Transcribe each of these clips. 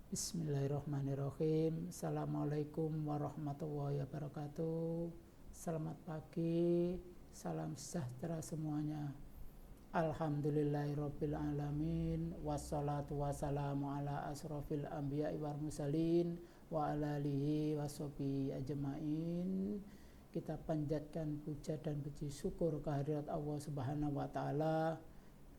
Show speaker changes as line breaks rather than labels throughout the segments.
Bismillahirrahmanirrahim. Assalamualaikum warahmatullahi wabarakatuh. Selamat pagi, salam sejahtera semuanya. Alhamdulillahirabbil alamin, wassalatu wassalamu ala asrofil anbiya'i wal mursalin wa ala alihi washabihi ajmain. Kita panjatkan puja dan puji syukur kehadirat Allah Subhanahu wa taala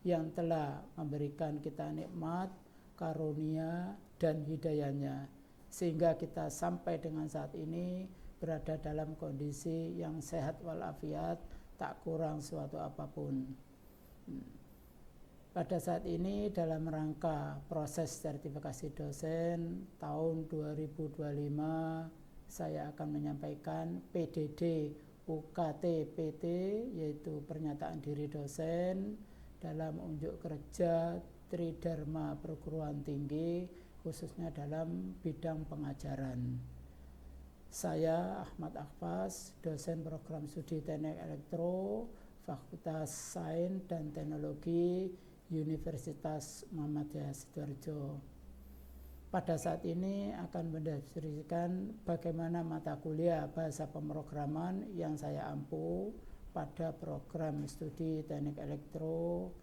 yang telah memberikan kita nikmat, karunia dan hidayahnya sehingga kita sampai dengan saat ini berada dalam kondisi yang sehat walafiat, tak kurang suatu apapun. Pada saat ini dalam rangka proses sertifikasi dosen tahun 2025, saya akan menyampaikan PDD UKT PT, yaitu pernyataan diri dosen dalam unjuk kerja Tridharma Perguruan Tinggi, khususnya dalam bidang pengajaran. Saya Ahmad Akhfas, dosen program studi Teknik Elektro, Fakultas Sains dan Teknologi Universitas Muhammadiyah Sidoarjo. Pada saat ini akan mendeskripsikan bagaimana mata kuliah bahasa pemrograman yang saya ampu pada program studi Teknik Elektro,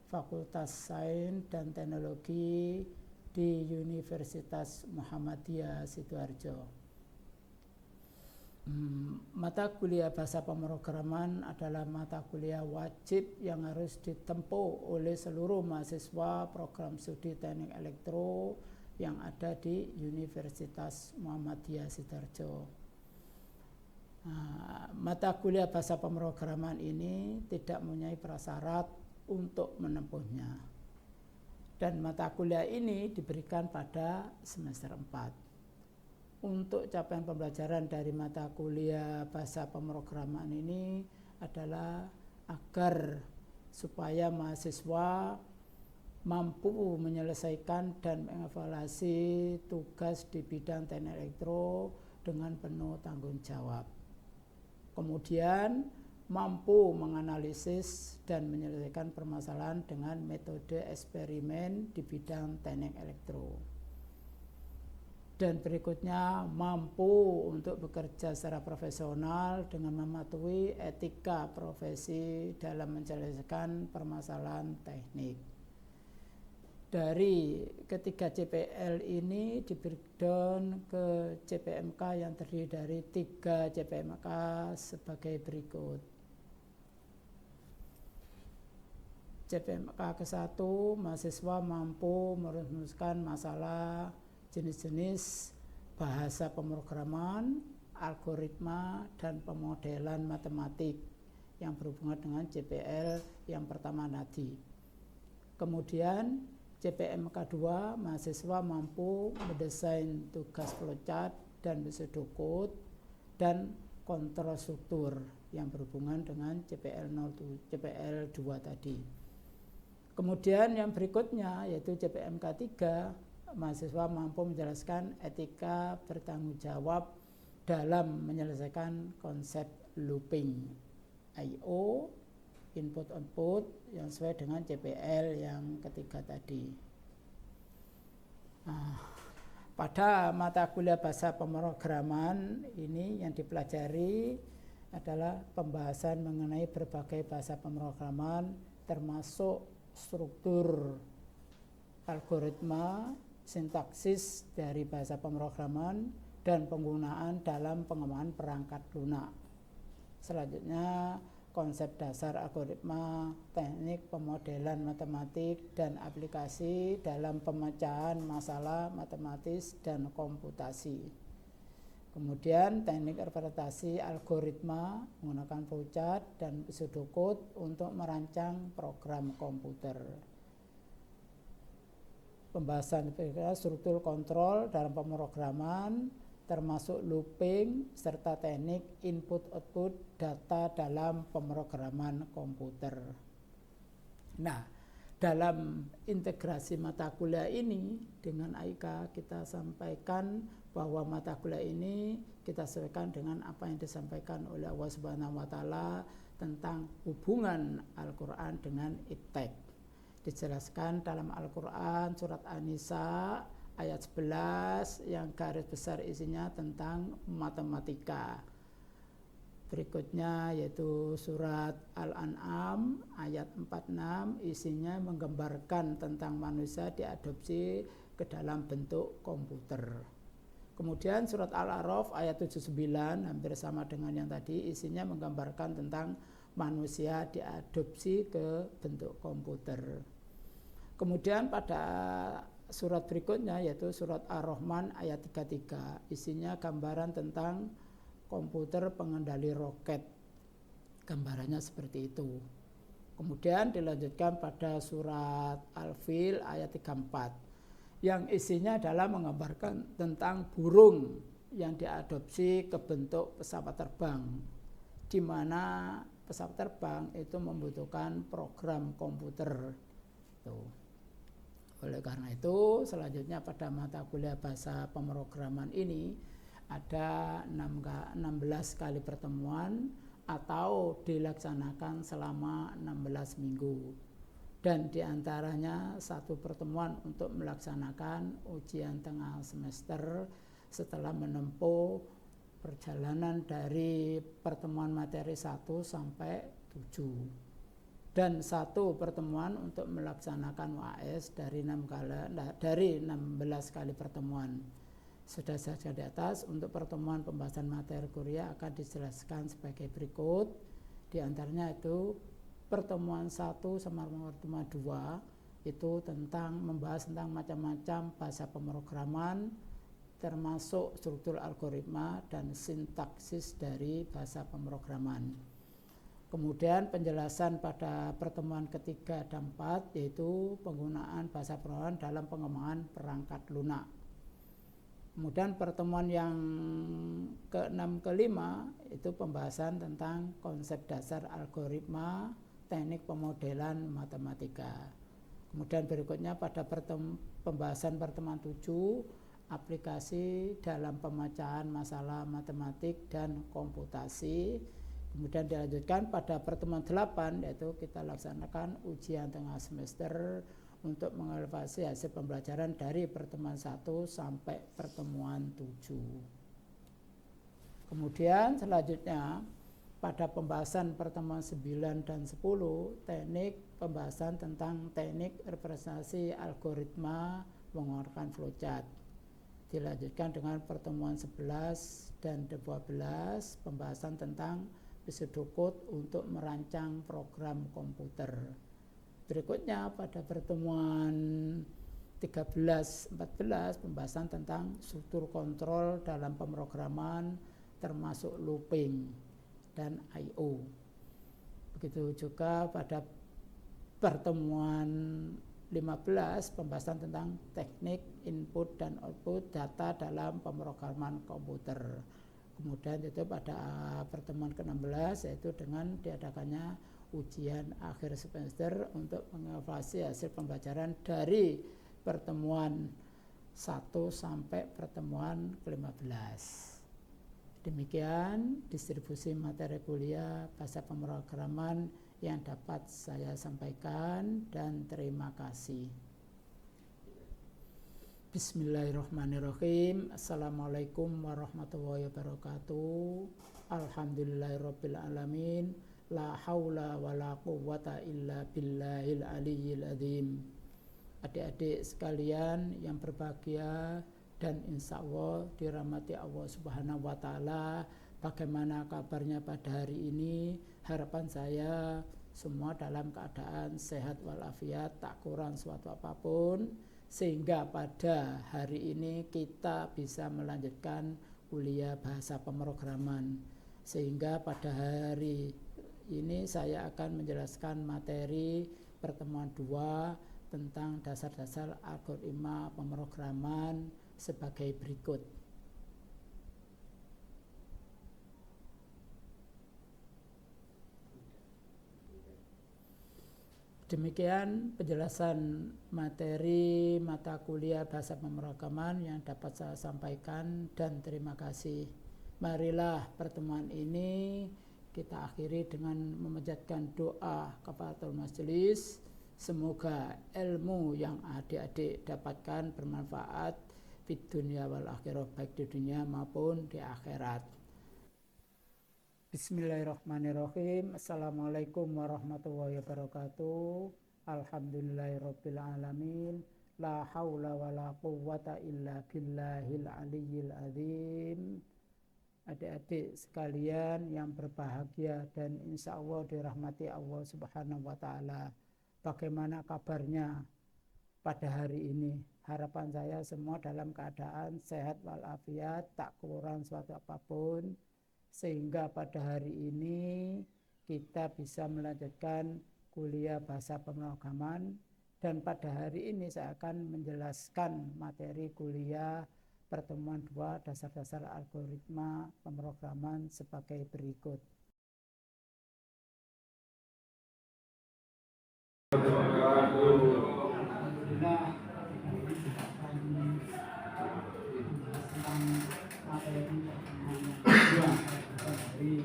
Fakultas Sains dan Teknologi di Universitas Muhammadiyah Sidoarjo. Mata kuliah bahasa pemrograman adalah mata kuliah wajib yang harus ditempuh oleh seluruh mahasiswa program studi Teknik Elektro yang ada di Universitas Muhammadiyah Sidoarjo. Mata kuliah bahasa pemrograman ini tidak mempunyai prasyarat untuk menempuhnya. Dan mata kuliah ini diberikan pada semester 4. Untuk capaian pembelajaran dari mata kuliah bahasa pemrograman ini adalah agar supaya mahasiswa mampu menyelesaikan dan mengevaluasi tugas di bidang teknik elektro dengan penuh tanggung jawab. Kemudian mampu menganalisis dan menyelesaikan permasalahan dengan metode eksperimen di bidang teknik elektro. Dan berikutnya mampu untuk bekerja secara profesional dengan mematuhi etika profesi dalam menyelesaikan permasalahan teknik. Dari ketiga CPL ini di-breakdown ke CPMK yang terdiri dari 3 CPMK sebagai berikut. CPMK ke-1, mahasiswa mampu merumuskan masalah jenis-jenis bahasa pemrograman, algoritma, dan pemodelan matematik yang berhubungan dengan CPL yang pertama tadi. Kemudian CPMK 2, mahasiswa mampu mendesain tugas flowchart dan pseudocode dan kontrol struktur yang berhubungan dengan CPL 2 tadi. Kemudian yang berikutnya yaitu CPMK 3, mahasiswa mampu menjelaskan etika bertanggung jawab dalam menyelesaikan konsep looping I/O, input-output yang sesuai dengan CPL yang ketiga tadi. Pada mata kuliah bahasa pemrograman ini yang dipelajari adalah pembahasan mengenai berbagai bahasa pemrograman termasuk struktur algoritma, sintaksis dari bahasa pemrograman, dan penggunaan dalam pengembangan perangkat lunak. Selanjutnya, konsep dasar algoritma, teknik pemodelan matematik, dan aplikasi dalam pemecahan masalah matematis dan komputasi. Kemudian, teknik interpretasi algoritma menggunakan flowchart dan pseudocode untuk merancang program komputer. Pembahasan struktur kontrol dalam pemrograman termasuk looping serta teknik input-output data dalam pemrograman komputer. Nah, dalam integrasi mata kuliah ini dengan AIK kita sampaikan bahwa mata kuliah ini kita sesuaikan dengan apa yang disampaikan oleh Allah Subhanahu wa taala tentang hubungan Al-Qur'an dengan iptek. Dijelaskan dalam Al-Qur'an surat An-Nisa ayat 11 yang garis besar isinya tentang matematika. Berikutnya yaitu surat Al-An'am ayat 46 isinya menggambarkan tentang manusia diadopsi ke dalam bentuk komputer. Kemudian surat Al-A'raf ayat 79 hampir sama dengan yang tadi, isinya menggambarkan tentang manusia diadopsi ke bentuk komputer. Kemudian pada surat berikutnya yaitu surat Ar-Rahman ayat 33 isinya gambaran tentang komputer pengendali roket. Gambarannya seperti itu. Kemudian dilanjutkan pada surat Al-Fil ayat 34 yang isinya adalah menggambarkan tentang burung yang diadopsi ke bentuk pesawat terbang, di mana pesawat terbang itu membutuhkan program komputer. Oleh karena itu selanjutnya pada mata kuliah bahasa pemrograman ini ada 16 kali pertemuan atau dilaksanakan selama 16 minggu. Dan diantaranya satu pertemuan untuk melaksanakan ujian tengah semester setelah menempuh perjalanan dari pertemuan materi 1 sampai 7. Dan satu pertemuan untuk melaksanakan UAS dari 16 kali pertemuan. Sudah saja di atas, untuk pertemuan pembahasan materi kuliah akan dijelaskan sebagai berikut. Di antaranya itu pertemuan 1 sama pertemuan 2 itu membahas tentang macam-macam bahasa pemrograman termasuk struktur algoritma dan sintaksis dari bahasa pemrograman. Kemudian penjelasan pada pertemuan ketiga dan 4 yaitu penggunaan bahasa pemrograman dalam pengembangan perangkat lunak. Kemudian pertemuan yang ke-6 ke-5 itu pembahasan tentang konsep dasar algoritma, teknik pemodelan matematika. Kemudian berikutnya pada pembahasan pertemuan 7 aplikasi dalam pemecahan masalah matematik dan komputasi. Kemudian dilanjutkan pada pertemuan 8 yaitu kita laksanakan ujian tengah semester untuk mengevaluasi hasil pembelajaran dari pertemuan 1 sampai pertemuan 7. Kemudian selanjutnya pada pembahasan pertemuan 9 dan 10 pembahasan tentang teknik representasi algoritma mengeluarkan flowchart. Dilanjutkan dengan pertemuan 11 dan 12 pembahasan tentang pseudocode untuk merancang program komputer. Berikutnya pada pertemuan 13-14 pembahasan tentang struktur kontrol dalam pemrograman termasuk looping dan I/O. Begitu juga pada pertemuan 15 pembahasan tentang teknik input dan output data dalam pemrograman komputer. Kemudian itu pada pertemuan ke-16 yaitu dengan diadakannya ujian akhir semester untuk mengevaluasi hasil pembelajaran dari pertemuan 1 sampai pertemuan ke-15. Demikian distribusi materi kuliah bahasa pemrograman yang dapat saya sampaikan dan terima kasih. Bismillahirrahmanirrahim. Assalamualaikum warahmatullahi wabarakatuh. Alhamdulillahirabbil alamin. La haula wala quwwata illa billahil aliyyil azim. Adik-adik sekalian yang berbahagia dan insya Allah dirahmati Allah Subhanahu wa taala, bagaimana kabarnya pada hari ini? Harapan saya semua dalam keadaan sehat walafiat, tak kurang suatu apapun, sehingga pada hari ini kita bisa melanjutkan kuliah bahasa pemrograman. Sehingga pada hari ini saya akan menjelaskan materi pertemuan 2 tentang dasar-dasar algoritma pemrograman sebagai berikut. Demikian penjelasan materi mata kuliah bahasa pemrograman yang dapat saya sampaikan dan terima kasih. Marilah pertemuan ini kita akhiri dengan memanjatkan doa kafaratul majelis. Semoga ilmu yang adik-adik dapatkan bermanfaat di dunia wal akhirah, baik di dunia maupun di akhirat. Bismillahirrahmanirrahim. Assalamualaikum warahmatullahi wabarakatuh. Alhamdulillahirabbil alamin. La haula wala quwwata illa billahil aliyyil azim. Adik-adik sekalian yang berbahagia dan insya Allah dirahmati Allah Subhanahu wa Ta'ala, bagaimana kabarnya pada hari ini? Harapan saya semua dalam keadaan sehat walafiat, tak kurang suatu apapun, sehingga pada hari ini kita bisa melanjutkan kuliah bahasa pemrograman. Dan pada hari ini saya akan menjelaskan materi kuliah pertemuan 2 dasar-dasar algoritma pemrograman sebagai berikut. Alhamdulillah, tentang materi pertemuan 2 dari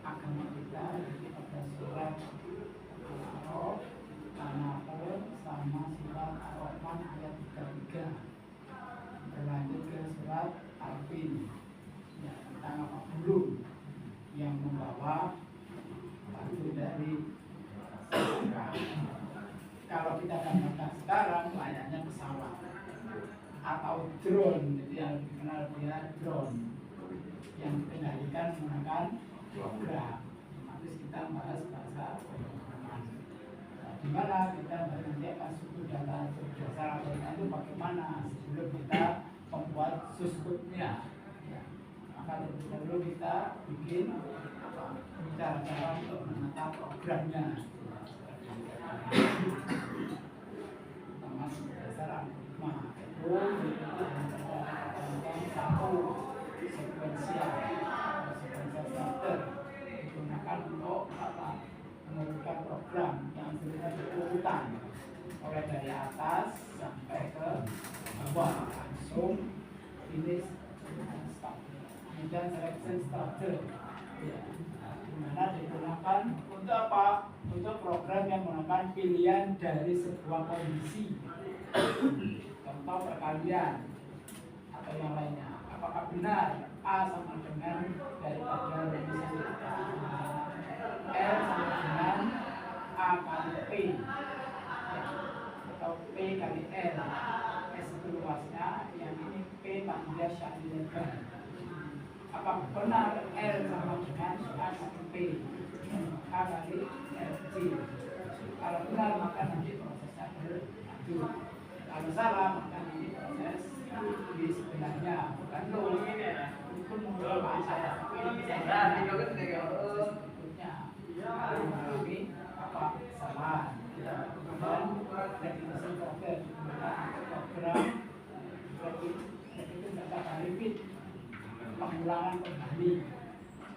agama kita pada surat Al-A'raf, An-Nahl sama surat Ar-Rahman ayat 33. Berlanjut ke surat Al-Fil ya, tentang apa burung yang membawa batu dari surga. Kalau kita gambarkan sekarang layaknya pesawat atau drone, itu yang dikenal dia drone yang dikendalikan menggunakan program. Nanti kita bahas bahasa pemrograman. Di mana kita nanti akan suku data dasar algoritma itu bagaimana sebelum kita membuat suskutnya. Ya. Maka terlebih dahulu kita bikin cara-cara untuk menata programnya. Pertama dasar algoritma itu satu sekuensial starter digunakan untuk menurunkan program yang sebenarnya berurutan mulai dari atas sampai ke bawah langsung finish start. Kemudian selection starter ya, dimana digunakan untuk apa? Untuk program yang menggunakan pilihan dari sebuah kondisi, contoh perkalian atau yang lainnya. Apakah benar A sama dengan daripada rumus L sama dengan A kali P ya, atau P kali L. S itu luasnya, yang ini P panjang syari lebar. Apakah benar L sama dengan A kali P, A kali LC? Kalau benar maka nanti prosesnya berlanjut. Kalau salah maka nanti proses di sebelahnya, bukan lo ini ya, itu menurut saya berikutnya kalau mengalami apa kesalahan dan definisi program itu data repeat, pengulangan kembali.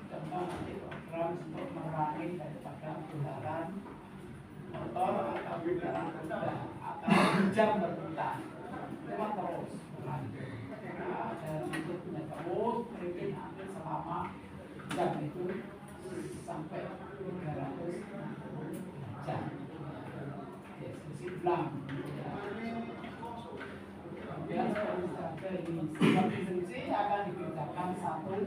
Contoh nanti program untuk mengurangi daripada getaran motor atau getaran kuda atau jam berputar, cuma terus dan itu punya terus mungkin hampir selama jam itu sampai 360 jam. Diskusi ulang. Kemudian strategi instruksi akan dikerjakan satu.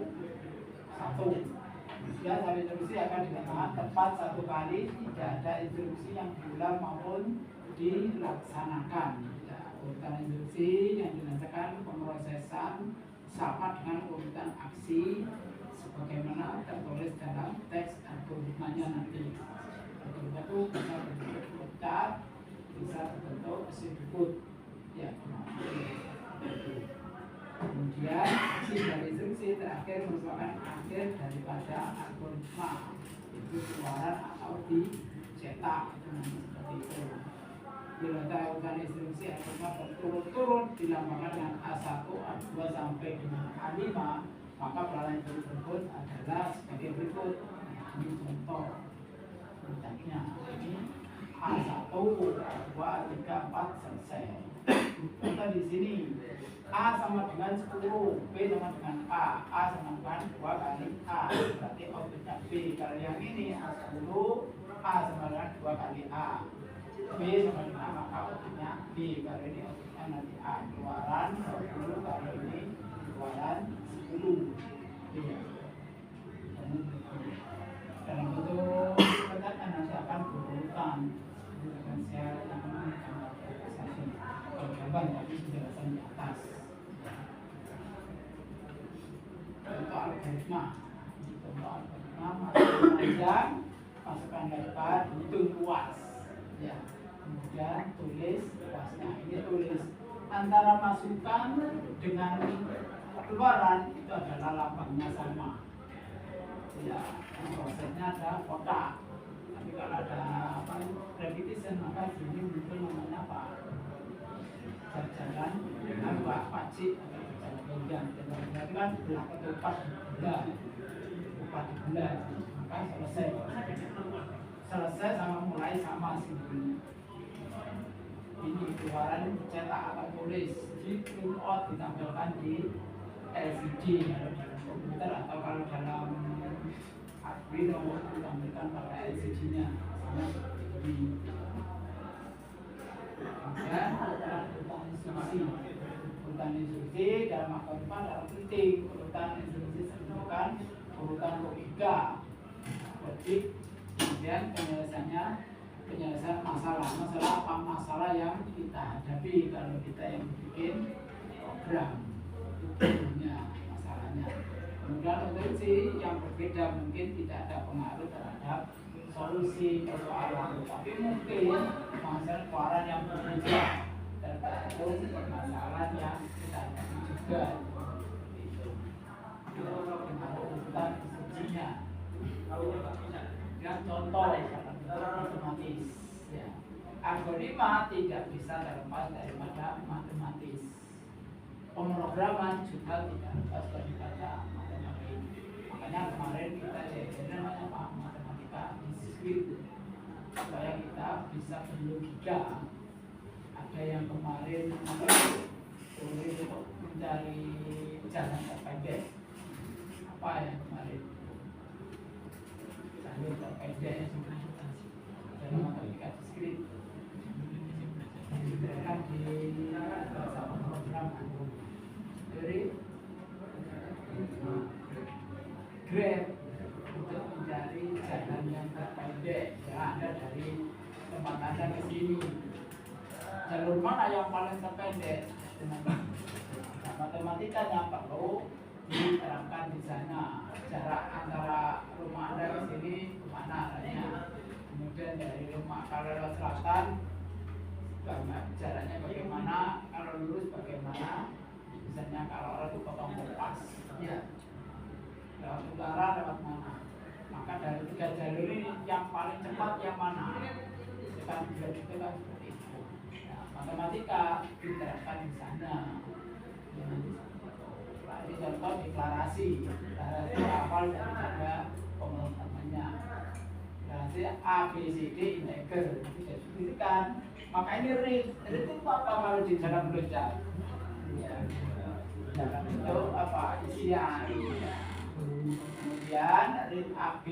Kemudian dari instruksi akan dikerjakan tepat satu kali, tidak ada instruksi yang diulang maupun dilaksanakan. Urutan instruksi yang dilaksanakan pemrosesan sama dengan urutan aksi sebagaimana tertulis dalam teks algoritmanya nanti. Algoritma itu bisa berbentuk flowchart, bisa berbentuk sirkuit. Ya, kemudian aksi dari instruksi terakhir merupakan akhir daripada algoritma, itu keluaran atau dicetak seperti itu. Bila urutan instruksi algoritma berturut-turut dilambangkan dengan A1, A2 sampai dengan A5, Maka peralatan berikut adalah sebagai berikut. Ini contoh urutannya. Ini A1, A2, A3, A4 selesai. Contoh di sini A sama dengan 10, B sama dengan A sama dengan 2 kali A, berarti outputnya B. Kalau yang ini A10, A sama dengan 2 kali A, B sama dengan A, maka outputnya B. Kalau ini outputnya nanti A, keluaran 20, kalau ini keluaran 10. B. Dalam bentuk perkataan nanti akan berurutan dengan saya kalau gambar tapi penjelasan di atas. Contoh algoritma, panjang, masukkan lebar, hitung luas, ya. Kemudian tulis luasnya. Ini tulis antara masukan dengan keluaran itu adalah lapangnya sama. Ya, prosesnya ada kotak. Tapi kalau ada repetition maka sini muncul namanya apa? Jajaran nambah pacik atau jajaran pinggang. Berarti kan belah ketupat bulan, maka selesai sama mulai sama sini. Ini keluaran cetak atau tulis di printout ditampilkan di LCD dalam komputer atau kalau dalam Arduino ditampilkan pada LCD-nya sama seperti ini. Kemudian urutan instruksi dalam algoritma adalah penting. Urutan instruksi menunjukkan urutan logika, logik, kemudian penyelesaian masalah apa masalah yang kita hadapi kalau kita yang bikin program itu masalahnya. Kemudian instruksi yang berbeda mungkin tidak ada pengaruh terhadap solusi persoalan, tapi mungkin masalah keluaran yang berbeda tergantung permasalahan yang kita hadapi juga. Itu urutan instruksinya. Yang contoh matematis, ya. Algoritma tidak bisa terlepas daripada matematis. Pemrograman juga tidak lepas daripada matematik. Makanya kemarin kita diajarin namanya matematika diskrit supaya kita bisa berlogika. Ada yang kemarin sulit untuk mencari jalan terpendek. Apa yang kemarin? Jalur terpendek dalam matematika diskrit. Diberikan di bahasa pemrograman. Dari grab untuk mencari jalan yang terpendek. Ya, Anda dari tempat Anda ke sini. Jalur mana yang paling terpendek? Nah, matematikanya perlu diterapkan di sana. Jarak antara rumah Anda ke sini kemana arahnya? Kemudian dari rumah kalau lewat selatan, jaraknya bagaimana? Kalau lurus bagaimana? Misalnya kalau orang itu potong kompas, ya. Lewat utara lewat mana? Maka dari 3 jalur ini yang paling cepat yang mana? Kan itu kan seperti itu. Nah, matematika diterapkan di sana. Ya. Nah, ini contoh deklarasi. Deklarasi awal daripada pemrogramannya. Deklarasi A, B, C, D integer itu disebutkan. Maka ini read itu apa kalau di dalam belajar? Ya. Dalam bentuk apa? Isian. Kemudian read AB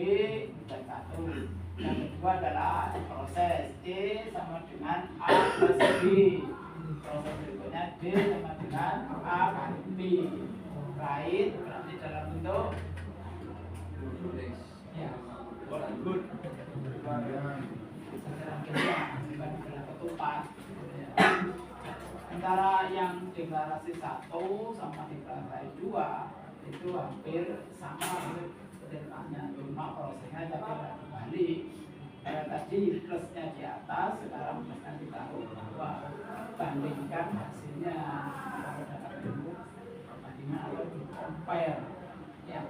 dan 1. Yang kedua adalah proses D sama dengan A plus B. Proses berikutnya D sama dengan A kali B. Right berarti dalam bentuk ya. Good. Ketupat. Antara yang deklarasi 1 sama deklarasi 2 itu hampir sama ceritanya, cuma prosesnya tapi kembali. Tadi plusnya di atas, sekarang plusnya ditaruh bawah. Bandingkan hasilnya kalau dapat bentuk bandingan atau di compare. Ya,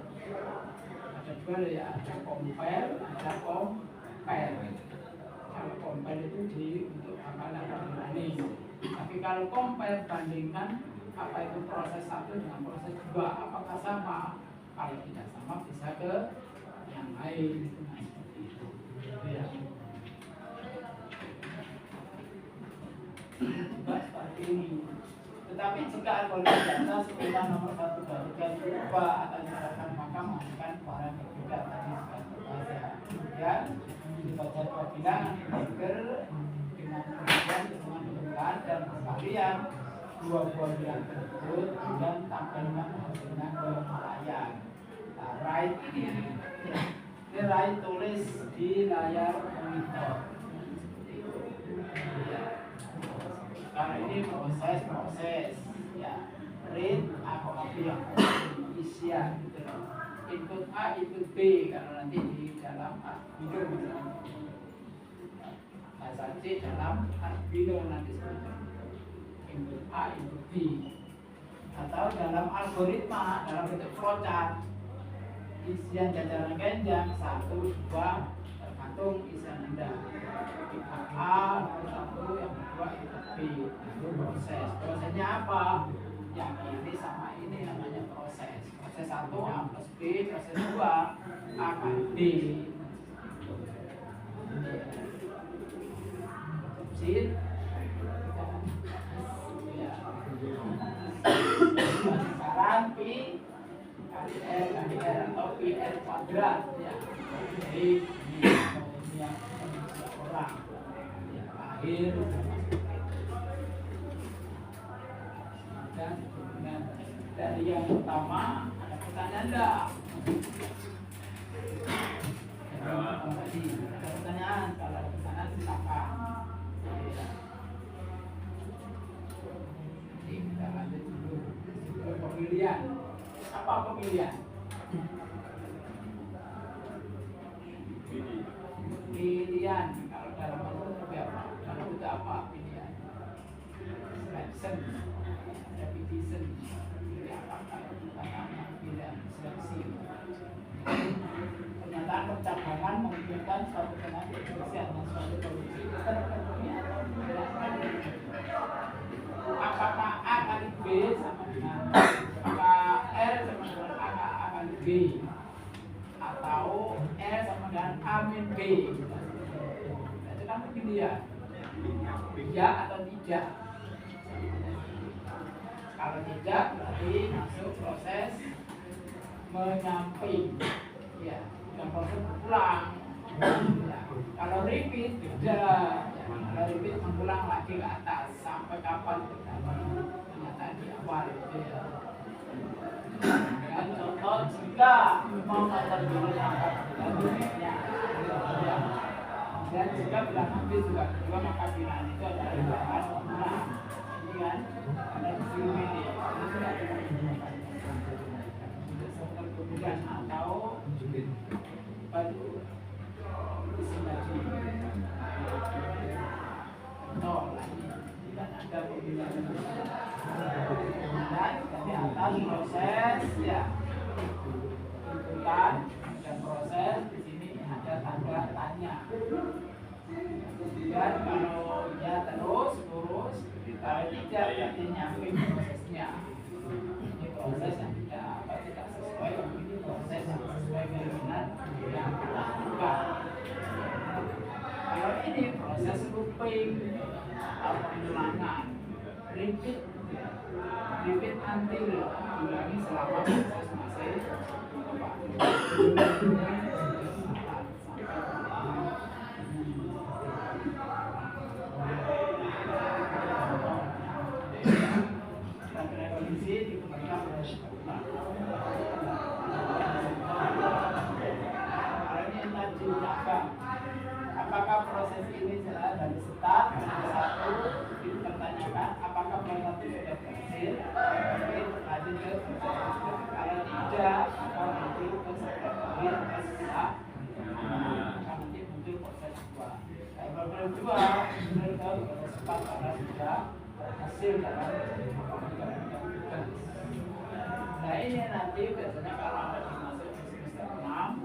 ada dua ya, ada compare, ada compare. Kalau compare itu untuk angka berani. Tapi kalau compare bandingkan apa itu proses 1 dengan proses 2, apakah sama? Kalau tidak sama bisa ke yang lain. Nah, seperti itu. Ya. Seperti ini. Tetapi jika algoritma data serupa nomor 1 bagian berubah atau diserahkan, maka menghasilkan barang berbeda tadi sudah berbahasa. Kemudian dibaca dua bilangan integer dengan kemudian hitungan permulaan dan perkalian dua buah bilangan tersebut dan tampilkan hasilnya ke layar. Nah, write ini write tulis di layar monitor. Karena ini proses ya, read atau apa yang isian gitu loh. Input A, input B, karena nanti di dalam Arduino misalnya, bahasa C dalam Arduino nanti seperti input A, input B, atau dalam algoritma dalam bentuk flowchart isian jajaran genjang 1, 2 tergantung isian Anda. A, satu, yang kedua itu B. Itu prosesnya apa? Yang ini sama ini namanya proses. Proses 1 A plus B, proses 2 A kali B. Sip. Ya. Sekarang P kali R atau PR kuadrat ya. Jadi ini yang orang lahir dan dari yang pertama ada pertanyaan enggak? Ada pertanyaan, kalau ada pertanyaan silakan. Jadi kita lanjut dulu ke pemilihan. Apa pemilihan? Pilihan. Kalau dalam bahasa apa? Kalau itu apa pilihan? Selection, repetition. Pilih apakah itu katanya pilihan seleksi. Pernyataan percabangan menunjukkan suatu kenaikan kebersihan dan suatu kondisi terpenuhi atau tidak. Apakah A kali B sama dengan apakah R sama dengan A kali B, atau R sama dengan A min B? Itu kan pilihan, ya atau tidak. Kalau tidak berarti masuk proses menyamping, ya, bukan proses berulang. Ya. Kalau repeat beda, ya. Kalau repeat mengulang lagi ke atas sampai kapan ternyata di awal itu ya. Dan contoh jika mau menerjemahkan angka bilangannya, ya. Dan jika bilangan B juga kedua, maka bilangan itu adalah bilangan mengulang. Ini kan ada di sini ini sudah kemudian atau baju isi baju contoh lagi dan ada pemilihan dan dari atas proses ya inputan dan proses di sini ada tanda tanya. Dan kalau ya terus lurus, kalau tidak berarti nyamping prosesnya. Ini proses yang tidak sesuai, ini proses yang sesuai keinginan yang kita lakukan. Kalau ini proses looping atau pengulangan, repeat until, diulangi selama proses masih apakah proses ini dari start satu dipertanyakan apakah proses itu sudah berhasil, lanjut ke proses kalau tidak maka nanti proses setelah nanti muncul proses dua. Kalau proses dua mereka proses cepat karena sudah hasil dalam. Nah ini nanti biasanya kalau ada masuk semester 6,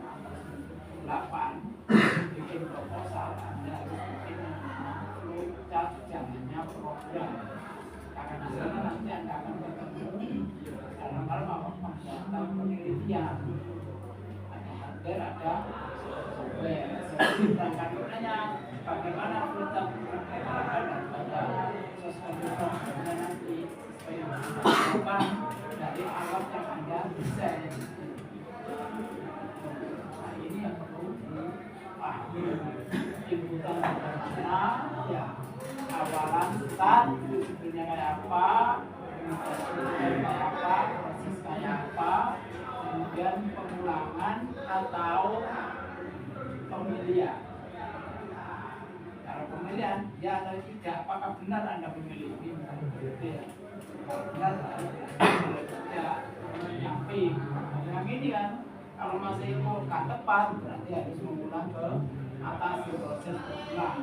8 bikin proposal, Anda harus bikin flowchart jalannya program. Karena di sana nanti Anda akan bertemu dalam hal membuat penelitian. konter, ada software. Sedangkan maknanya bagaimana kita mempraktekkan pada software nanti supaya bukan dari alat yang Anda desain. Nah, ini yang perlu dipahami. Inputan bagaimana, ya awalan start itu sebetulnya kayak apa, kayak apa, proses kayak apa, kemudian pengulangan atau pemilihan. Kalau pemilihan, ya atau tidak, apakah benar Anda memilih ini? Kalau benar, tidak nyampe. Yang ini kan, kalau masih nggak tepat, berarti harus mengulang ke atas proses berulang.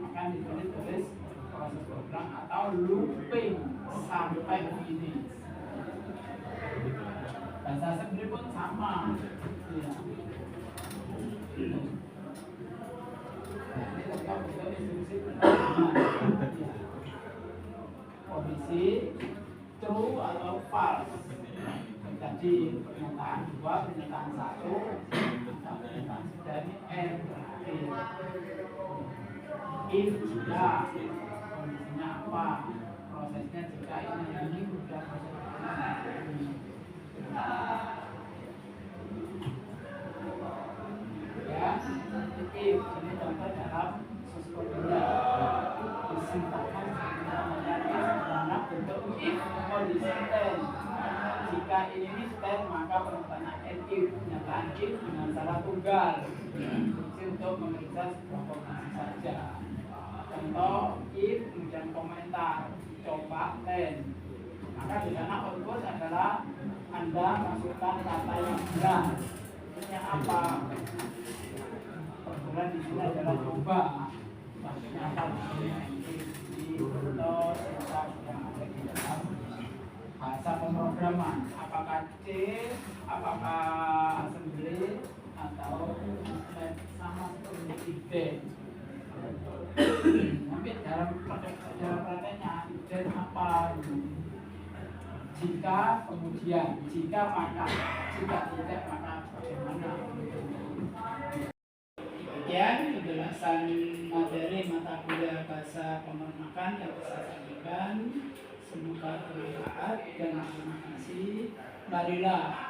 Maka ditulis proses berulang atau looping sampai finish. Bahasa assembly pun sama. Ya. Kondisi true atau false. Jadi pernyataan 2, pernyataan 1, pernyataan dari N terakhir. If jika kondisinya apa, prosesnya jika ini sudah proses ya, if ini contoh dalam soskodenya disintakan namanya if dalam bentuk if kondisi ten. Jika ini stand maka pertanyaan if, pernyataan if dengan salah tunggal fungsi untuk memeriksa sebuah kondisi saja. Contoh if kemudian komentar coba ten, maka di sana output adalah Anda masukkan kata yang benar. Maksudnya apa? Perbulan di sini adalah coba. Maksudnya apa? Di contoh yang ada di dalam bahasa pemrograman, apakah C, apakah assembly atau sama seperti IDE. Nanti dalam prakteknya IDE apa? Jika kemudian, jika maka, jika tidak maka bagaimana? Demikian penjelasan materi mata kuliah bahasa pemermakan yang saya sampaikan. Semoga bermanfaat dan terima kasih. Marilah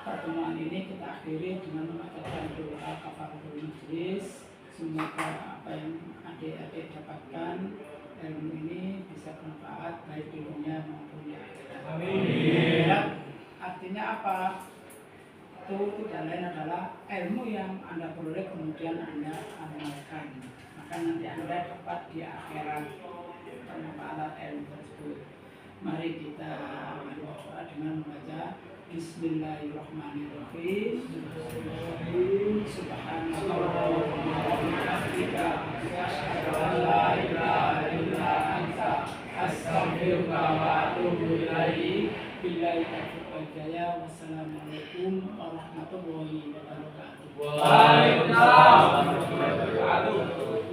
pertemuan ini kita akhiri dengan membacakan doa kafaratul majelis. Semoga apa yang adik-adik dapatkan ilmu ini bisa bermanfaat baik di dunia maupun di akhirat. Amin. Artinya apa? Itu tidak lain adalah ilmu yang Anda peroleh kemudian Anda amalkan. Maka nanti Anda dapat di akhirat bermanfaat ilmu tersebut. Mari kita berdoa dengan membaca Bismillahirrahmanirrahim. Subhanallah wa bihamdika asyhadu an la ilaha illa anta astaghfiruka wa atubu ilaik. Billahi taufiq wal hidayah. Wassalamualaikum warahmatullahi wabarakatuh.
Waalaikumsalam warahmatullahi wabarakatuh.